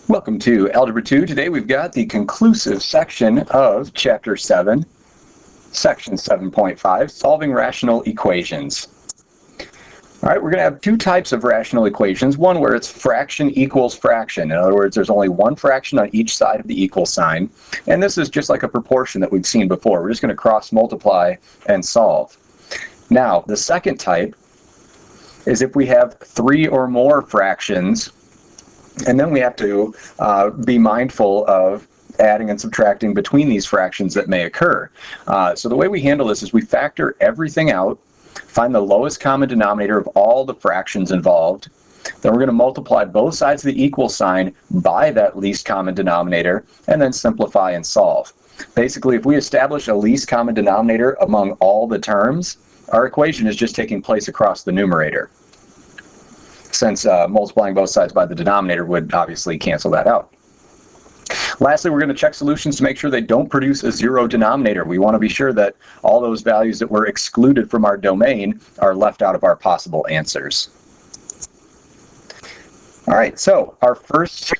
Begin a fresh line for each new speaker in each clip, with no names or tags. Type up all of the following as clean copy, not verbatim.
Welcome to Algebra 2. Today we've got the conclusive section of Chapter 7, Section 7.5, Solving Rational Equations. All right, we're going to have two types of rational equations. One where it's fraction equals fraction. In other words, there's only one fraction on each side of the equal sign. And this is just like a proportion that we've seen before. We're just going to cross multiply and solve. Now, the second type is if we have three or more fractions, and then we have to be mindful of adding and subtracting between these fractions that may occur. So the way we handle this is we factor everything out, find the lowest common denominator of all the fractions involved. Then we're going to multiply both sides of the equal sign by that least common denominator, and then simplify and solve. Basically, if we establish a least common denominator among all the terms, our equation is just taking place across the numerator, since multiplying both sides by the denominator would obviously cancel that out. Lastly, we're going to check solutions to make sure they don't produce a zero denominator. We want to be sure that all those values that were excluded from our domain are left out of our possible answers. All right, so our first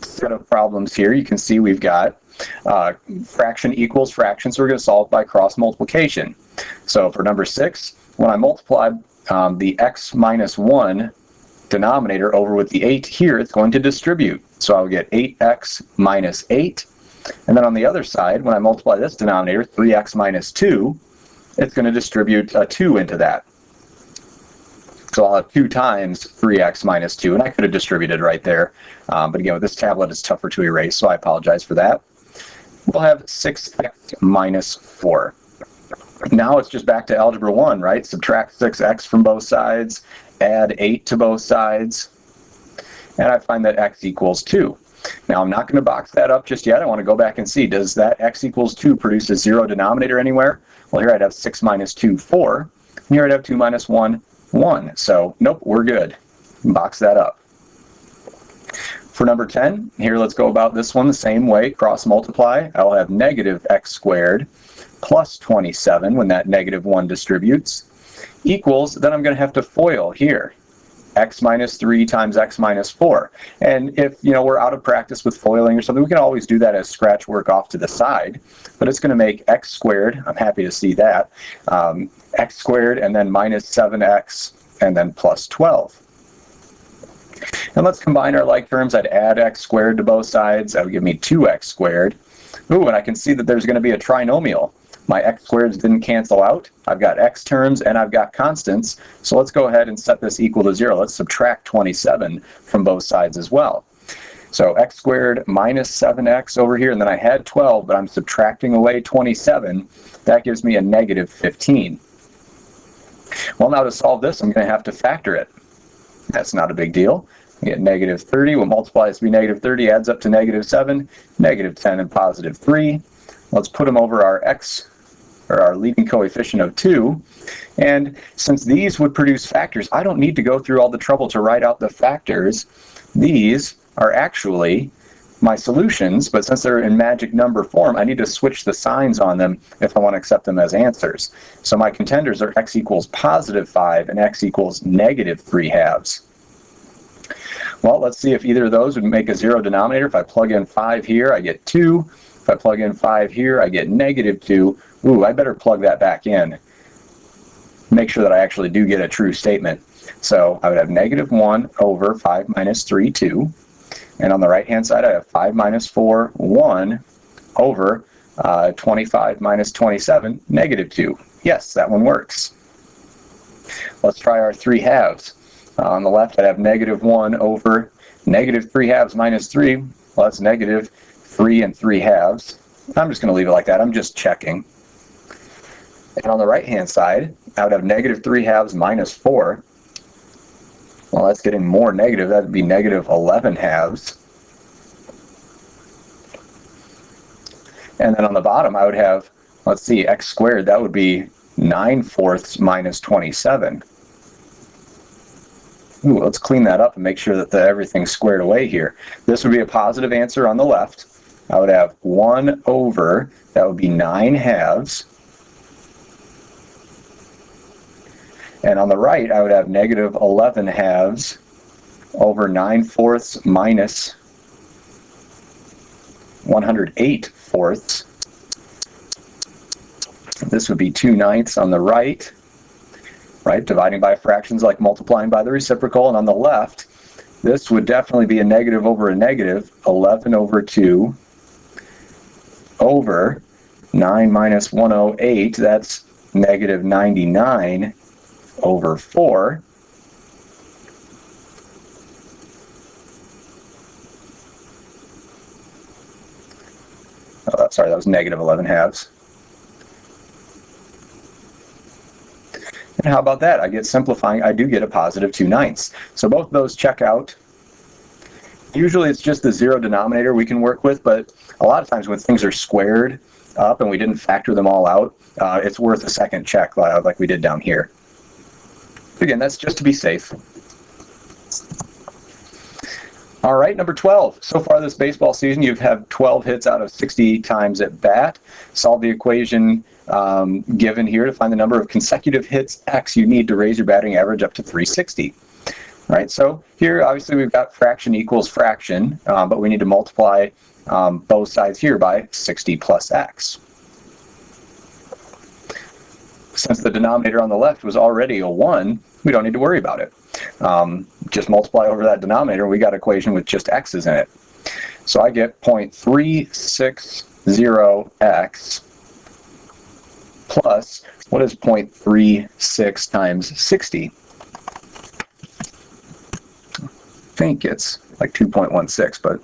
set of problems here, you can see we've got fraction equals fraction, so we're going to solve by cross multiplication. So for number 6, when I multiply the x minus 1 denominator over with the 8 here, it's going to distribute. So I'll get 8x minus 8. And then on the other side, when I multiply this denominator, 3x minus 2, it's going to distribute a 2 into that. So I'll have 2 times 3x minus 2. And I could have distributed right there. But again, with this tablet, it's tougher to erase, so I apologize for that. We'll have 6x minus 4. Now it's just back to Algebra 1, right? Subtract 6x from both sides, add 8 to both sides, and I find that x equals 2. Now I'm not going to box that up just yet. I want to go back and see, does that x equals 2 produce a zero denominator anywhere? Well, here I'd have 6 minus 2, 4. And here I'd have 2 minus 1, 1. So, nope, we're good. Box that up. For number 10, here let's go about this one the same way. Cross multiply. I'll have negative x squared plus 27 when that negative 1 distributes, equals, then I'm going to have to FOIL here, x minus 3 times x minus 4. And if we're out of practice with FOILing or something, we can always do that as scratch work off to the side, but it's going to make x squared, I'm happy to see that, x squared and then minus 7x and then plus 12. And let's combine our like terms. I'd add x squared to both sides. That would give me 2x squared. Ooh, and I can see that there's going to be a trinomial. My x squareds didn't cancel out. I've got x terms and I've got constants. So let's go ahead and set this equal to 0. Let's subtract 27 from both sides as well. So x squared minus 7x over here, and then I had 12, but I'm subtracting away 27. That gives me a negative 15. Well, now to solve this, I'm going to have to factor it. That's not a big deal. We get negative 30. We'll multiply this to be negative 30, adds up to negative 7, negative 10, and positive 3. Let's put them over our x, or our leading coefficient of 2. And since these would produce factors, I don't need to go through all the trouble to write out the factors. These are actually my solutions, but since they're in magic number form, I need to switch the signs on them if I want to accept them as answers. So my contenders are x equals positive 5 and x equals negative 3/2. Well, let's see if either of those would make a zero denominator. If I plug in 5 here, I get 2. If I plug in 5 here, I get negative 2. Ooh, I better plug that back in. Make sure that I actually do get a true statement. So I would have negative 1 over 5 minus 3, 2. And on the right-hand side, I have 5 minus 4, 1 over 25 minus 27, negative 2. Yes, that one works. Let's try our 3/2. On the left, I have negative 1 over negative 3/2 minus 3. Well, that's negative 3 and 3/2. I'm just going to leave it like that. I'm just checking. And on the right-hand side, I would have negative 3/2 minus 4. Well, that's getting more negative. That would be negative 11/2. And then on the bottom, I would have, let's see, x squared. That would be 9/4 minus 27. Ooh, let's clean that up and make sure that everything's squared away here. This would be a positive answer on the left. I would have 1 over, that would be 9/2. And on the right, I would have negative 11/2 over 9/4 minus 108/4. This would be 2/9 on the right, dividing by fractions like multiplying by the reciprocal, and on the left, this would definitely be a negative over a negative, 11 over 2 over 9 minus 108, that's negative 99 over 4. Oh, sorry, that was negative 11/2. And how about that? I get simplifying, I do get a positive 2/9. So both of those check out. Usually it's just the zero denominator we can work with, but a lot of times when things are squared up and we didn't factor them all out, it's worth a second check like we did down here. But again, that's just to be safe. All right, number 12. So far this baseball season, you've had 12 hits out of 60 times at bat. Solve the equation given here to find the number of consecutive hits X you need to raise your batting average up to 360. Right, so here obviously we've got fraction equals fraction, but we need to multiply both sides here by 60 plus X. Since the denominator on the left was already a 1, we don't need to worry about it. Just multiply over that denominator, we got an equation with just x's in it. So I get 0.360x plus, what is 0.36 times 60? I think it's like 2.16, but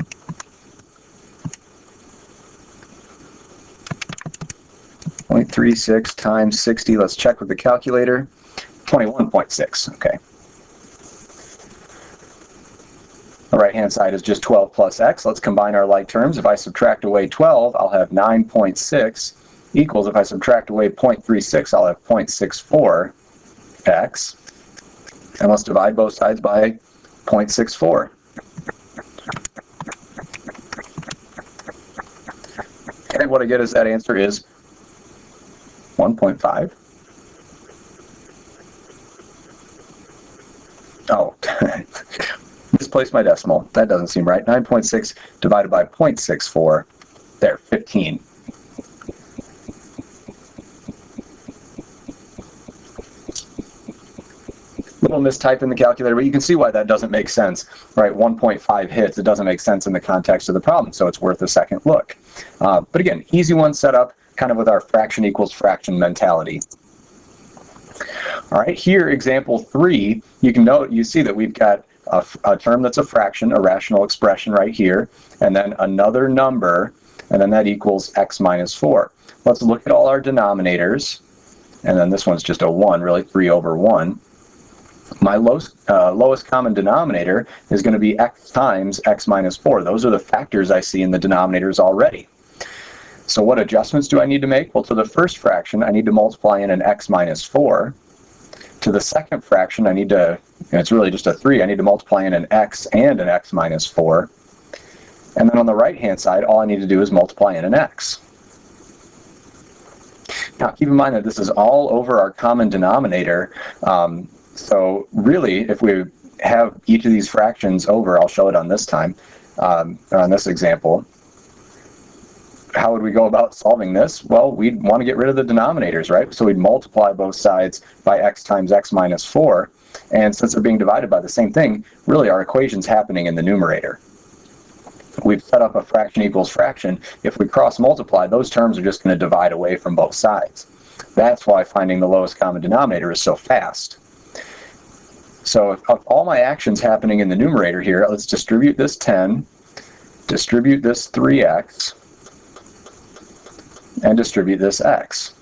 .36 times 60, let's check with the calculator, 21.6, okay. The right-hand side is just 12 plus x. Let's combine our like terms. If I subtract away 12, I'll have 9.6 equals, if I subtract away 0.36, I'll have 0.64x. And let's divide both sides by 0.64. Okay, what I get is that answer is 1.5. Oh, misplaced my decimal. That doesn't seem right. 9.6 divided by 0.64. There, 15. Little mistype in the calculator, but you can see why that doesn't make sense, right? 1.5 hits, it doesn't make sense in the context of the problem, so it's worth a second look. But again, easy one set up, kind of with our fraction equals fraction mentality. All right, here, example 3, you see that we've got a term that's a fraction, a rational expression right here, and then another number, and then that equals x minus 4. Let's look at all our denominators, and then this one's just a 1, really 3 over 1. My lowest common denominator is going to be x times x minus 4. Those are the factors I see in the denominators already. So what adjustments do I need to make? Well, to the first fraction, I need to multiply in an x minus 4. To the second fraction, I need to, it's really just a 3, I need to multiply in an x and an x minus 4. And then on the right-hand side, all I need to do is multiply in an x. Now, keep in mind that this is all over our common denominator. So really, if we have each of these fractions over, I'll show it on this time, on this example. How would we go about solving this? Well, we'd want to get rid of the denominators, right? So we'd multiply both sides by x times x minus 4. And since they're being divided by the same thing, really our equation's happening in the numerator. We've set up a fraction equals fraction. If we cross multiply, those terms are just going to divide away from both sides. That's why finding the lowest common denominator is so fast. So if all my actions happening in the numerator here, let's distribute this 10, distribute this 3x, and distribute this x.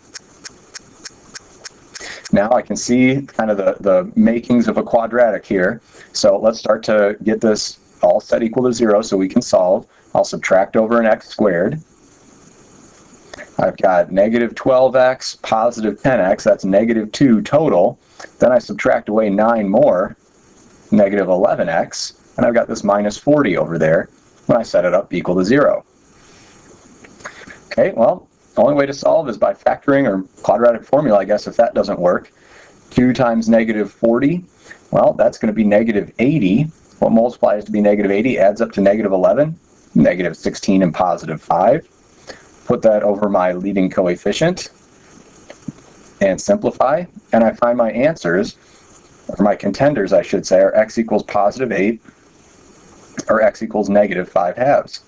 Now I can see kind of the makings of a quadratic here. So let's start to get this all set equal to 0 so we can solve. I'll subtract over an x squared. I've got negative 12x, positive 10x, that's negative 2 total. Then I subtract away 9 more, negative 11x, and I've got this minus 40 over there when I set it up equal to 0. Okay, well, the only way to solve is by factoring, or quadratic formula, I guess, if that doesn't work. 2 times negative 40, well, that's going to be negative 80 What multiplies to be negative 80 adds up to negative 11, negative 16, and positive 5. Put that over my leading coefficient and simplify, and I find my answers, or my contenders I should say, are x equals positive 8 or x equals negative 5 halves.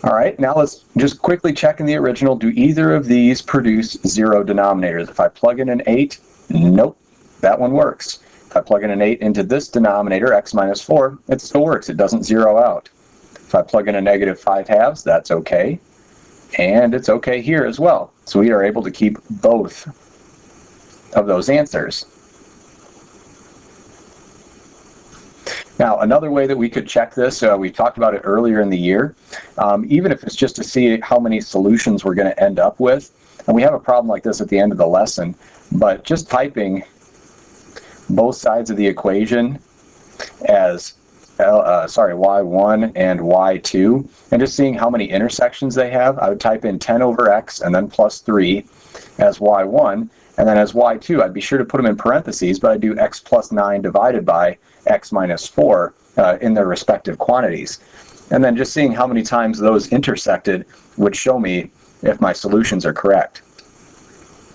All right, now let's just quickly check in the original. Do either of these produce 0 denominators? If I plug in an 8, nope, that one works. If I plug in an 8 into this denominator, x minus 4, it still works. It doesn't zero out. If I plug in a negative 5 halves, that's okay. And it's okay here as well. So we are able to keep both of those answers. Now, another way that we could check this, we talked about it earlier in the year, even if it's just to see how many solutions we're going to end up with. And we have a problem like this at the end of the lesson, but just typing both sides of the equation as y1 and y2, and just seeing how many intersections they have, I would type in 10 over x and then plus 3 as y1, and then as y2, I'd be sure to put them in parentheses, but I'd do x plus 9 divided by x minus 4 in their respective quantities. And then just seeing how many times those intersected would show me if my solutions are correct.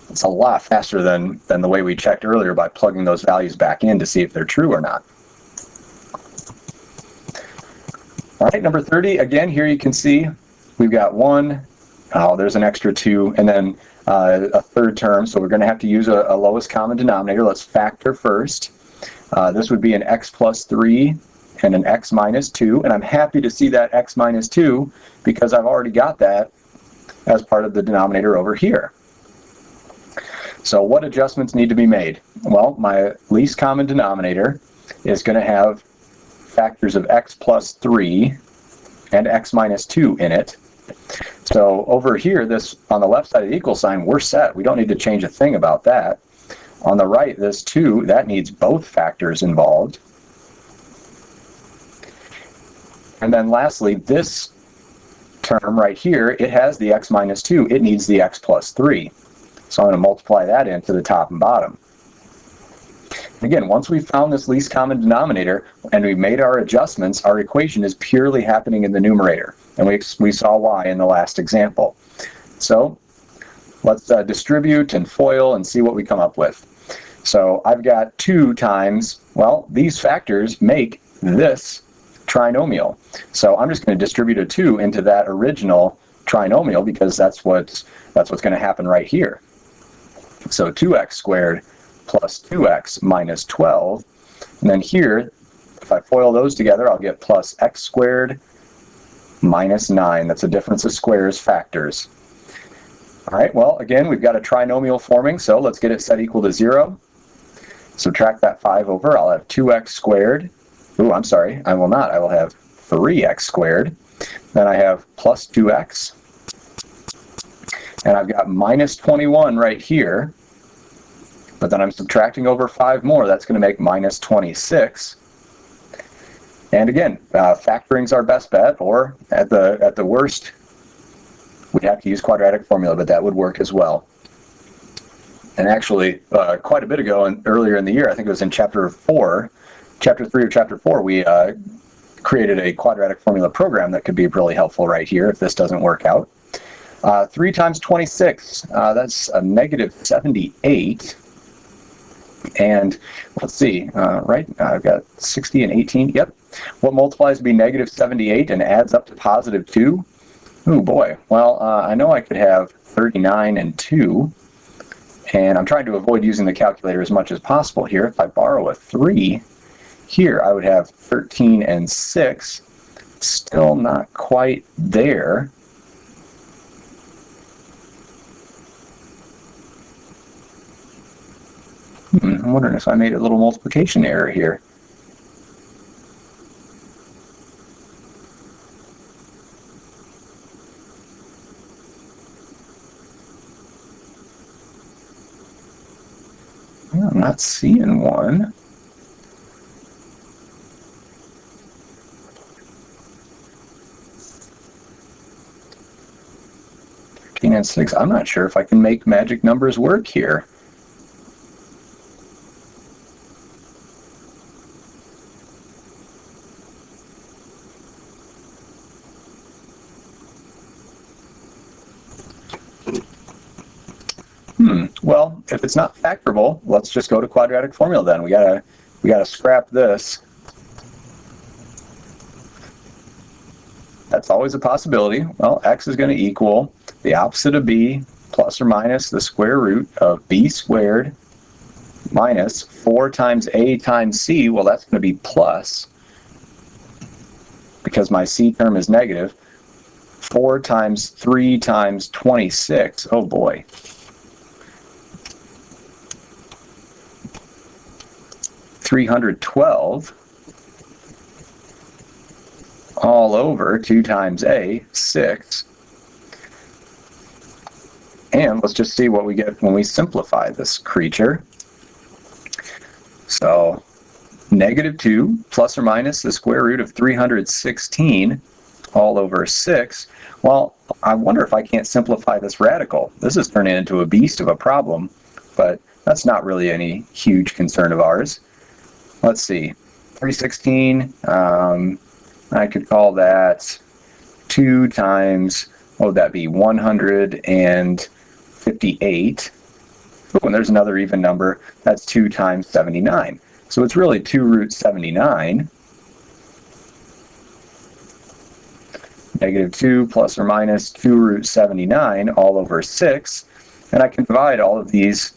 It's a lot faster than the way we checked earlier by plugging those values back in to see if they're true or not. All right, number 30, again, here you can see we've got 1, there's an extra 2, and then a third term, so we're going to have to use a lowest common denominator. Let's factor first. This would be an x plus 3 and an x minus 2, and I'm happy to see that x minus 2 because I've already got that as part of the denominator over here. So what adjustments need to be made? Well, my least common denominator is going to have factors of x plus 3 and x minus 2 in it. So over here, this on the left side of the equal sign, we're set. We don't need to change a thing about that. On the right, this 2, that needs both factors involved. And then lastly, this term right here, it has the x minus 2. It needs the x plus 3. So I'm going to multiply that into the top and bottom. Again, once we've found this least common denominator and we've made our adjustments, our equation is purely happening in the numerator. And we saw why in the last example. So let's distribute and FOIL and see what we come up with. So I've got 2 times, well, these factors make this trinomial. So I'm just going to distribute a 2 into that original trinomial because that's what's going to happen right here. So 2x squared plus 2x minus 12. And then here, if I FOIL those together, I'll get plus x squared minus 9. That's a difference of squares factors. All right, well, again, we've got a trinomial forming, so let's get it set equal to 0. Subtract that 5 over, I'll have 2x squared. Ooh, I'm sorry, I will not. I will have 3x squared. Then I have plus 2x. And I've got minus 21 right here. But then I'm subtracting over 5 more. That's going to make minus 26. And again, factoring's our best bet, or at the worst, we'd have to use quadratic formula, but that would work as well. And actually, quite a bit ago, earlier in the year, I think it was in chapter 3 or chapter 4, we created a quadratic formula program that could be really helpful right here if this doesn't work out. 3 times 26, that's a negative 78. And let's see, right, I've got 60 and 18, yep. What multiplies to be negative 78 and adds up to positive 2? Oh boy, well, I know I could have 39 and 2, and I'm trying to avoid using the calculator as much as possible here. If I borrow a 3 here, I would have 13 and 6, still not quite there. I'm wondering if I made a little multiplication error here. I'm not seeing one. And 6. I'm not sure if I can make magic numbers work here. Well, if it's not factorable, let's just go to quadratic formula then. We gotta scrap this. That's always a possibility. Well, x is going to equal the opposite of b plus or minus the square root of b squared minus 4 times a times c. Well, that's going to be plus, because my c term is negative. 4 times 3 times 26. Oh boy. $312 all over 2 times a, 6. And let's just see what we get when we simplify this creature. So negative 2 plus or minus the square root of 316 all over 6. Well, I wonder if I can't simplify this radical. This is turning into a beast of a problem, but that's not really any huge concern of ours. Let's see, 316, I could call that 2 times, what would that be, 158. Oh, and there's another even number, that's 2 times 79. So it's really 2 root 79. Negative 2 plus or minus 2 root 79 all over 6. And I can divide all of these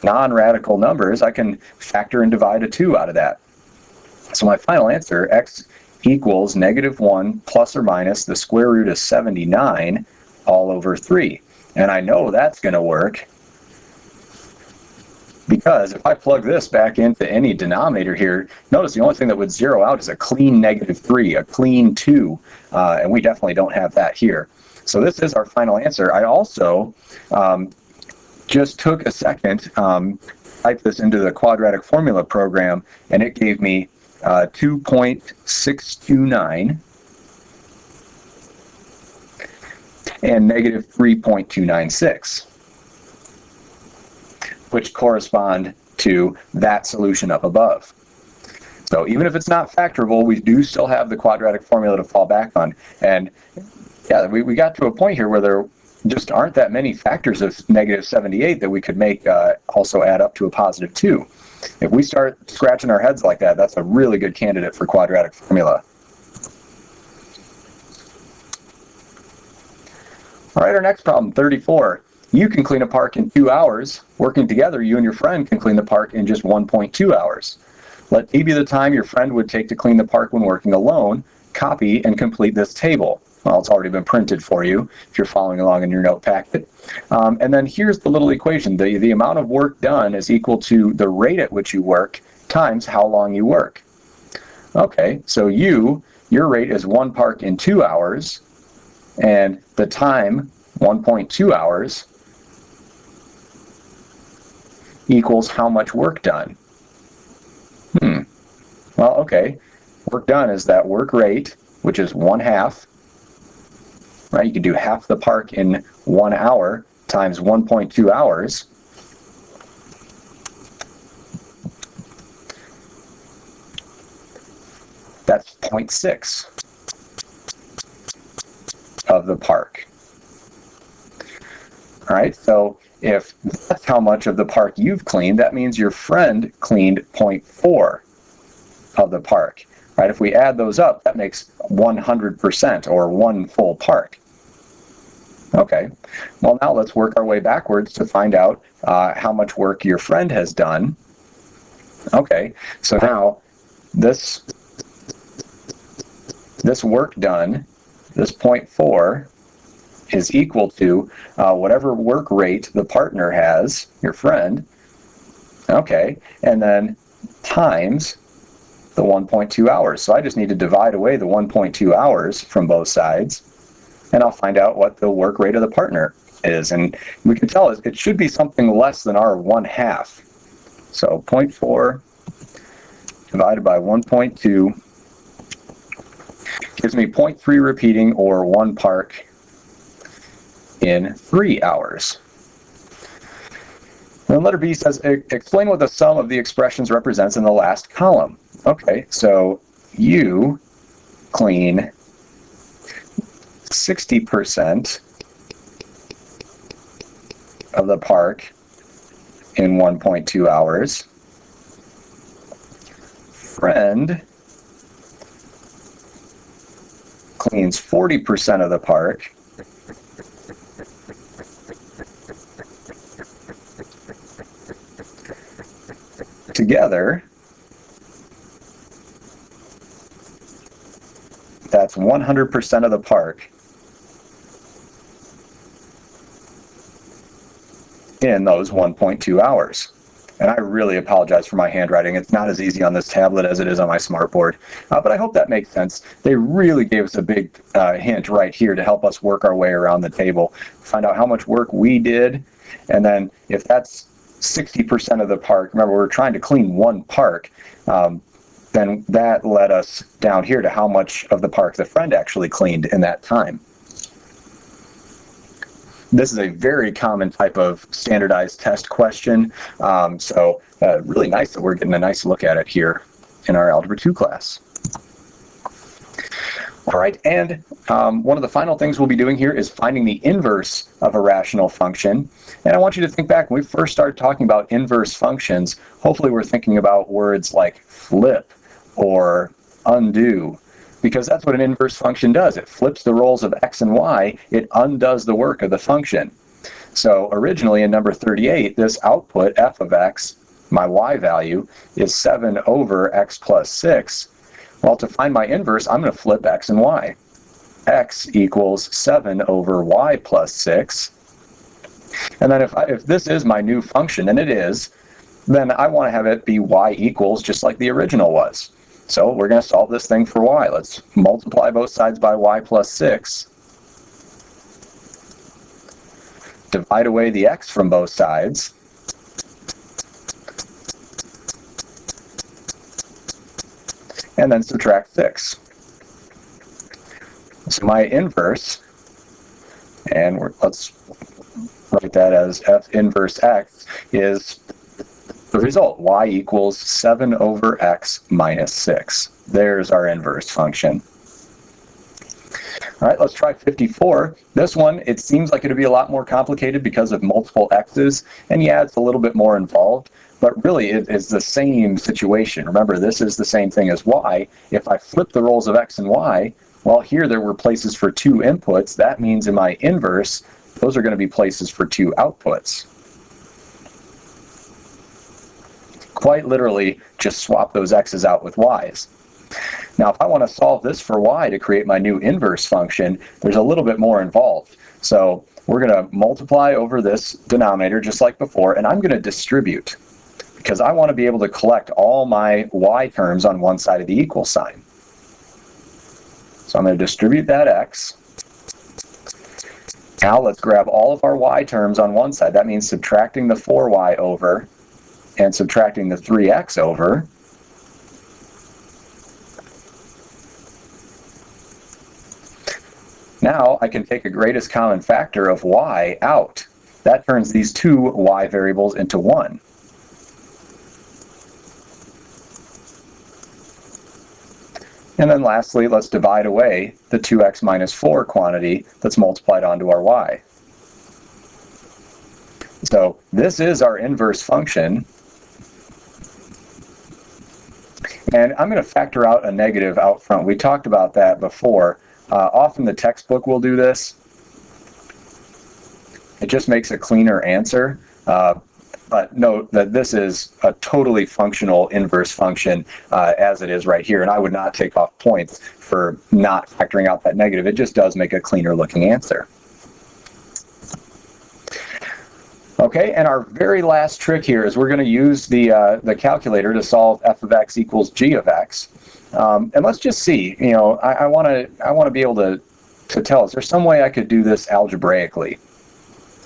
non-radical numbers. I can factor and divide a 2 out of that. So my final answer, x equals negative 1 plus or minus the square root of 79 all over 3. And I know that's going to work, because if I plug this back into any denominator here, notice the only thing that would zero out is a clean negative 3, a clean 2, and we definitely don't have that here. So this is our final answer. I also just took a second, typed this into the quadratic formula program, and it gave me 2.629 and negative 3.296. which correspond to that solution up above. So even if it's not factorable, we do still have the quadratic formula to fall back on. And yeah, we got to a point here where there just aren't that many factors of negative 78 that we could make also add up to a positive 2. If we start scratching our heads like that, that's a really good candidate for quadratic formula. All right, our next problem, 34. You can clean a park in 2 hours. Working together, you and your friend can clean the park in just 1.2 hours. Let T be the time your friend would take to clean the park when working alone. Copy and complete this table. Well, it's already been printed for you if you're following along in your note packet. And then here's the little equation. The amount of work done is equal to the rate at which you work times how long you work. Okay, so your rate is 1 park in 2 hours, and the time, 1.2 hours, equals how much work done. Well, okay, work done is that work rate, which is 1/2. Right, you can do half the park in 1 hour times 1.2 hours. That's 0.6 of the park. All right, so if that's how much of the park you've cleaned, that means your friend cleaned 0.4 of the park. Right, if we add those up, that makes 100%, or 1 full park. Okay, well now let's work our way backwards to find out how much work your friend has done. Okay, so now this work done, this 0.4, is equal to whatever work rate the partner has, your friend. Okay, and then times the 1.2 hours. So I just need to divide away the 1.2 hours from both sides, and I'll find out what the work rate of the partner is. And we can tell it should be something less than our 1/2. So 0.4 divided by 1.2 gives me 0.3 repeating, or 1 park in 3 hours. And letter B says, explain what the sum of the expressions represents in the last column. Okay, so you clean 60% of the park in 1.2 hours. Friend cleans 40% of the park. Together, that's 100% of the park in those 1.2 hours. And I really apologize for my handwriting. It's not as easy on this tablet as it is on my smartboard. But I hope that makes sense. They really gave us a big hint right here to help us work our way around the table, find out how much work we did, and then if that's 60% of the park, remember we're trying to clean one park, then that led us down here to how much of the park the friend actually cleaned in that time. This is a very common type of standardized test question, so really nice that we're getting a nice look at it here in our Algebra 2 class. All right, and one of the final things we'll be doing here is finding the inverse of a rational function. And I want you to think back, when we first started talking about inverse functions, hopefully we're thinking about words like flip or undo, because that's what an inverse function does. It flips the roles of x and y. It undoes the work of the function. So originally in number 38, this output, f of x, my y value, is 7 over x plus 6. Well, to find my inverse, I'm going to flip x and y. X equals 7 over y plus 6. And then if this is my new function, and it is, then I want to have it be y equals just like the original was. So we're going to solve this thing for y. Let's multiply both sides by y plus 6. Divide away the x from both sides. And then subtract 6. So my inverse, and let's write that as f inverse x, is the result, y equals 7 over x minus 6. There's our inverse function. All right, let's try 54. This one, it seems like it would be a lot more complicated because of multiple x's, and yeah, it's a little bit more involved, but really it is the same situation. Remember, this is the same thing as y. If I flip the roles of x and y, well, here there were places for 2 inputs. That means in my inverse, those are going to be places for 2 outputs. Quite literally, just swap those x's out with y's. Now, if I want to solve this for y to create my new inverse function, there's a little bit more involved. So we're going to multiply over this denominator just like before, and I'm going to distribute, because I want to be able to collect all my y terms on one side of the equal sign. So I'm going to distribute that x. Now let's grab all of our y terms on one side. That means subtracting the 4y over and subtracting the 3x over. Now I can take a greatest common factor of y out. That turns these two y variables into one. And then lastly, let's divide away the 2x minus 4 quantity that's multiplied onto our y. So this is our inverse function. And I'm going to factor out a negative out front. We talked about that before. Often the textbook will do this. It just makes a cleaner answer. But note that this is a totally functional inverse function as it is right here. And I would not take off points for not factoring out that negative. It just does make a cleaner looking answer. Okay, and our very last trick here is we're going to use the calculator to solve f of x equals g of x. And let's just see, you know, I want to be able to tell, is there some way I could do this algebraically?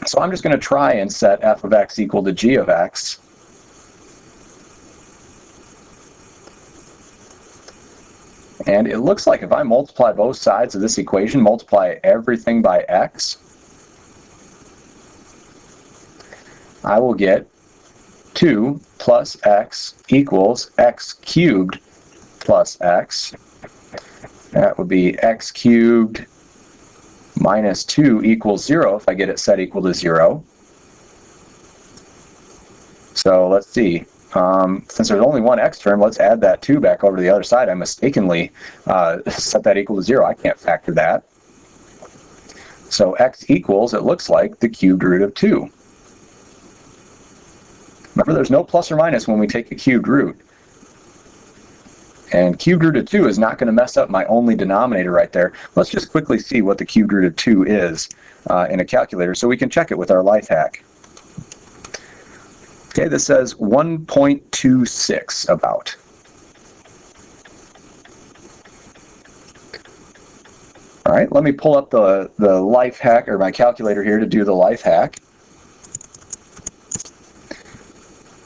So I'm just going to try and set f of x equal to g of x. And it looks like if I multiply both sides of this equation, multiply everything by x, I will get 2 plus x equals x cubed plus x. That would be x cubed minus 2 equals 0 if I get it set equal to 0. So let's see. Since there's only one x term, let's add that 2 back over to the other side. I mistakenly set that equal to 0. I can't factor that. So x equals, it looks like, the cubed root of 2. Remember, there's no plus or minus when we take a cubed root. And cubed root of 2 is not going to mess up my only denominator right there. Let's just quickly see what the cubed root of 2 is in a calculator so we can check it with our life hack. Okay, this says 1.26 about. All right, let me pull up the life hack, or my calculator here to do the life hack.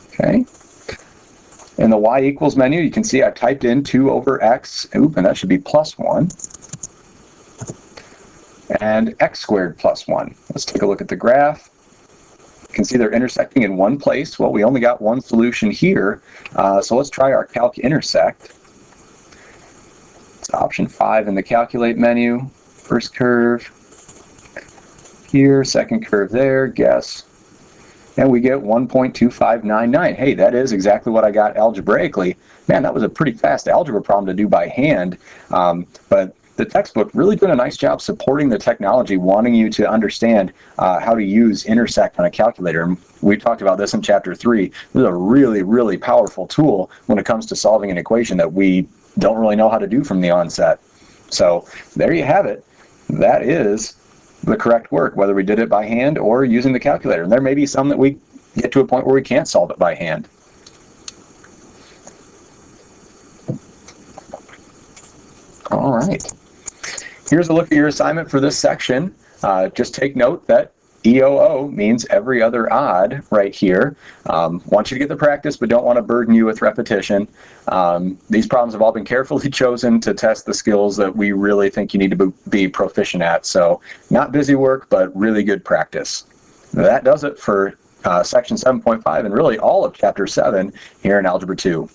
Okay. In the y equals menu, you can see I typed in 2 over x, and that should be plus 1. And x squared plus 1. Let's take a look at the graph. You can see they're intersecting in one place. Well, we only got one solution here, so let's try our calc intersect. It's option 5 in the calculate menu. First curve here, second curve there, guess. And we get 1.2599. Hey, that is exactly what I got algebraically. Man, that was a pretty fast algebra problem to do by hand, but the textbook really did a nice job supporting the technology, wanting you to understand how to use intersect on a calculator. And we talked about this in chapter 3. This is a really, really powerful tool when it comes to solving an equation that we don't really know how to do from the onset. So there you have it. That is the correct work, whether we did it by hand or using the calculator. And there may be some that we get to a point where we can't solve it by hand. All right. Here's a look at your assignment for this section. Just take note that EOO means every other odd right here. Want you to get the practice, but don't want to burden you with repetition. These problems have all been carefully chosen to test the skills that we really think you need to be proficient at. So not busy work, but really good practice. That does it for section 7.5 and really all of chapter 7 here in Algebra 2.